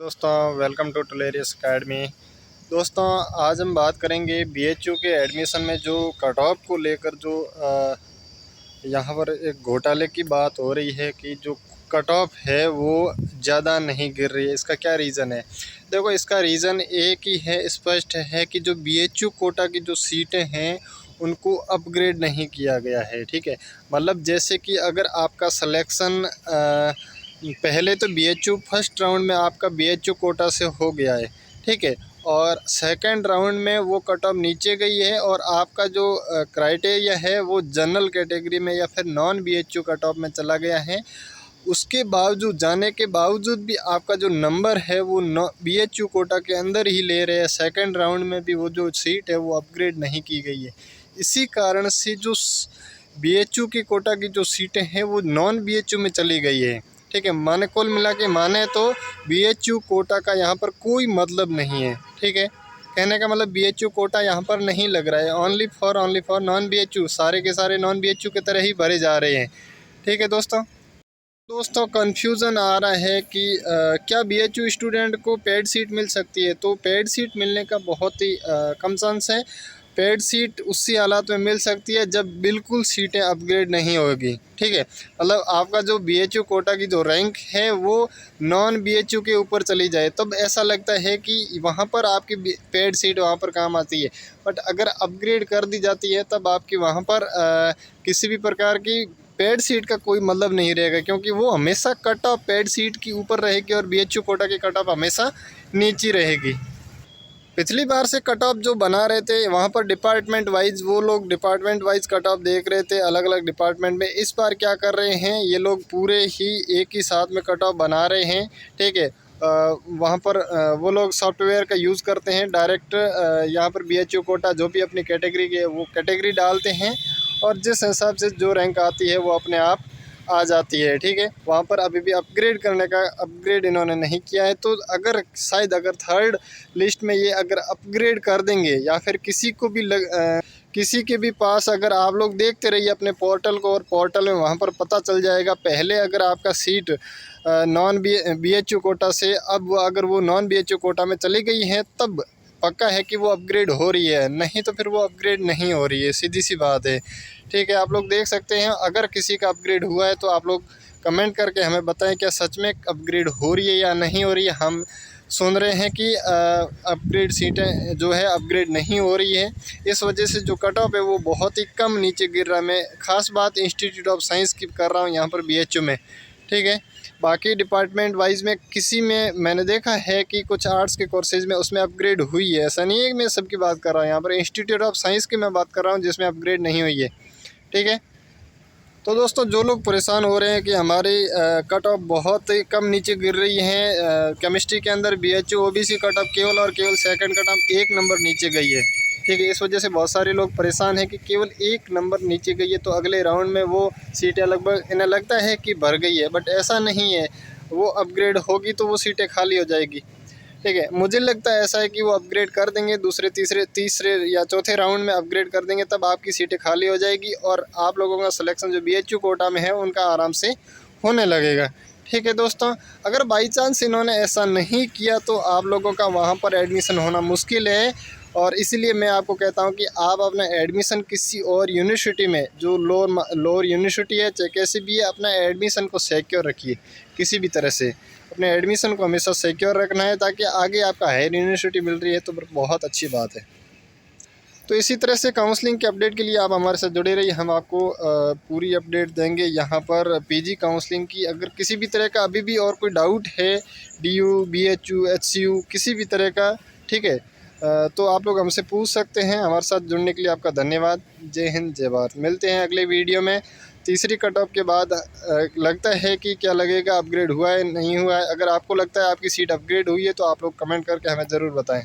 दोस्तों welcome to टुलेरियस academy. दोस्तों आज हम बात करेंगे बीएचयू के एडमिशन में जो कट ऑफ को लेकर जो यहाँ पर एक घोटाले की बात हो रही है कि जो कट ऑफ है वो ज़्यादा नहीं गिर रही है। इसका क्या रीज़न है? देखो, इसका रीज़न एक ही है, स्पष्ट है कि जो बीएचयू कोटा की जो सीटें हैं उनको अपग्रेड नहीं किया गया है। ठीक है, मतलब जैसे कि अगर आपका सिलेक्शन पहले तो बीएचयू फर्स्ट राउंड में आपका बीएचयू कोटा से हो गया है, ठीक है, और सेकंड राउंड में वो कट ऑफ नीचे गई है और आपका जो क्राइटेरिया है वो जनरल कैटेगरी में या फिर नॉन बीएचयू कट ऑफ में चला गया है। उसके बावजूद जाने के बावजूद भी आपका जो नंबर है वो बीएचयू कोटा के अंदर ही ले रहे हैं। सेकंड राउंड में भी वो जो सीट है वो अपग्रेड नहीं की गई है। इसी कारण से जो बीएचयू की कोटा की जो सीटें हैं वो नॉन बीएचयू में चली गई है। ठीक है, माने कुल मिला के माने तो बीएचयू कोटा का यहाँ पर कोई मतलब नहीं है। ठीक है, कहने का मतलब बीएचयू कोटा यहाँ पर नहीं लग रहा है। ओनली फॉर नॉन बीएचयू, सारे के सारे नॉन बीएचयू की तरह ही भरे जा रहे हैं। ठीक है दोस्तों कन्फ्यूज़न आ रहा है कि क्या बीएचयू स्टूडेंट को पेड सीट मिल सकती है? तो पेड सीट मिलने का बहुत ही कम चांस है। पेड सीट उसी हालात में मिल सकती है जब बिल्कुल सीटें अपग्रेड नहीं होगी। ठीक है, मतलब आपका जो बीएचयू कोटा की जो रैंक है वो नॉन बीएचयू के ऊपर चली जाए, तब ऐसा लगता है कि वहाँ पर आपकी पेड सीट वहाँ पर काम आती है। बट अगर अपग्रेड कर दी जाती है तब आपकी वहाँ पर किसी भी प्रकार की पेड सीट का कोई मतलब नहीं रहेगा, क्योंकि वो हमेशा कट ऑफ पेड सीट की ऊपर रहेगी और बीएचयू कोटा की कट ऑफ हमेशा नीचे रहेगी। पिछली बार से कट ऑफ जो बना रहे थे वहाँ पर डिपार्टमेंट वाइज, वो लोग डिपार्टमेंट वाइज कट ऑफ देख रहे थे अलग अलग डिपार्टमेंट में। इस बार क्या कर रहे हैं ये लोग, पूरे ही एक ही साथ में कट ऑफ बना रहे हैं। ठीक है, वहाँ पर वो लोग सॉफ्टवेयर का यूज़ करते हैं डायरेक्ट। यहाँ पर बीएचयू कोटा जो भी अपनी कैटेगरी के वो कैटेगरी डालते हैं और जिस हिसाब से जो रैंक आती है वो अपने आप आ जाती है। ठीक है, वहाँ पर अभी भी अपग्रेड करने का अपग्रेड इन्होंने नहीं किया है। तो अगर शायद अगर थर्ड लिस्ट में ये अगर अपग्रेड कर देंगे या फिर किसी को भी किसी के भी पास, अगर आप लोग देखते रहिए अपने पोर्टल को, और पोर्टल में वहाँ पर पता चल जाएगा। पहले अगर आपका सीट नॉन बीएचयू कोटा से अब अगर वो नॉन बीएचयू कोटा में चली गई है तब पक्का है कि वो अपग्रेड हो रही है, नहीं तो फिर वो अपग्रेड नहीं हो रही है, सीधी सी बात है। ठीक है, आप लोग देख सकते हैं। अगर किसी का अपग्रेड हुआ है तो आप लोग कमेंट करके हमें बताएं क्या सच में अपग्रेड हो रही है या नहीं हो रही है। हम सुन रहे हैं कि अपग्रेड सीटें जो है अपग्रेड नहीं हो रही है, इस वजह से जो कट ऑफ है वो बहुत ही कम नीचे गिर रहा है। मैं ख़ास बात इंस्टीट्यूट ऑफ साइंस की कर रहा हूँ यहाँ पर बीएचयू में। ठीक है, बाकी डिपार्टमेंट वाइज में किसी में मैंने देखा है कि कुछ आर्ट्स के कोर्सेज़ में उसमें अपग्रेड हुई है, ऐसा नहीं है कि मैं सबकी बात कर रहा हूँ। यहाँ पर इंस्टीट्यूट ऑफ साइंस की मैं बात कर रहा हूँ जिसमें अपग्रेड नहीं हुई है। ठीक है, तो दोस्तों जो लोग परेशान हो रहे हैं कि हमारी कट ऑफ बहुत ही कम नीचे गिर रही है, केमिस्ट्री के अंदर बीएचयू ओबीसी कट ऑफ केवल और केवल सेकंड कट ऑफ 1 नंबर नीचे गई है। ठीक है, इस वजह से बहुत सारे लोग परेशान हैं कि केवल 1 नंबर नीचे गई है तो अगले राउंड में वो सीटें लगभग इन्हें लगता है कि भर गई है, बट ऐसा नहीं है। वो अपग्रेड होगी तो वो सीटें खाली हो जाएगी। ठीक है, मुझे लगता है ऐसा है कि वो अपग्रेड कर देंगे, दूसरे तीसरे या चौथे राउंड में अपग्रेड कर देंगे, तब आपकी सीटें खाली हो जाएगी और आप लोगों का सिलेक्शन जो बीएचयू कोटा में है उनका आराम से होने लगेगा। ठीक है दोस्तों, अगर बाई चांस इन्होंने ऐसा नहीं किया तो आप लोगों का वहाँ पर एडमिशन होना मुश्किल है। और इसीलिए मैं आपको कहता हूँ कि आप अपना एडमिशन किसी और यूनिवर्सिटी में, जो लोअर यूनिवर्सिटी है चाहे कैसी भी है, अपना एडमिशन को सिक्योर रखिए। किसी भी तरह से अपने एडमिशन को हमेशा सिक्योर रखना है, ताकि आगे आपका हायर यूनिवर्सिटी मिल रही है तो बहुत अच्छी बात है। तो इसी तरह से काउंसलिंग के अपडेट के लिए आप हमारे साथ जुड़े रहिए, हम आपको पूरी अपडेट देंगे यहाँ पर पीजी काउंसलिंग की। अगर किसी भी तरह का अभी भी और कोई डाउट है, डीयू, बीएचयू, एचसीयू, किसी भी तरह का, ठीक है, तो आप लोग हमसे पूछ सकते हैं। हमारे साथ जुड़ने के लिए आपका धन्यवाद। जय हिंद, जय भारत। मिलते हैं अगले वीडियो में। तीसरी कट ऑफ के बाद लगता है कि क्या लगेगा, अपग्रेड हुआ है नहीं हुआ है। अगर आपको लगता है आपकी सीट अपग्रेड हुई है तो आप लोग कमेंट करके हमें ज़रूर बताएं।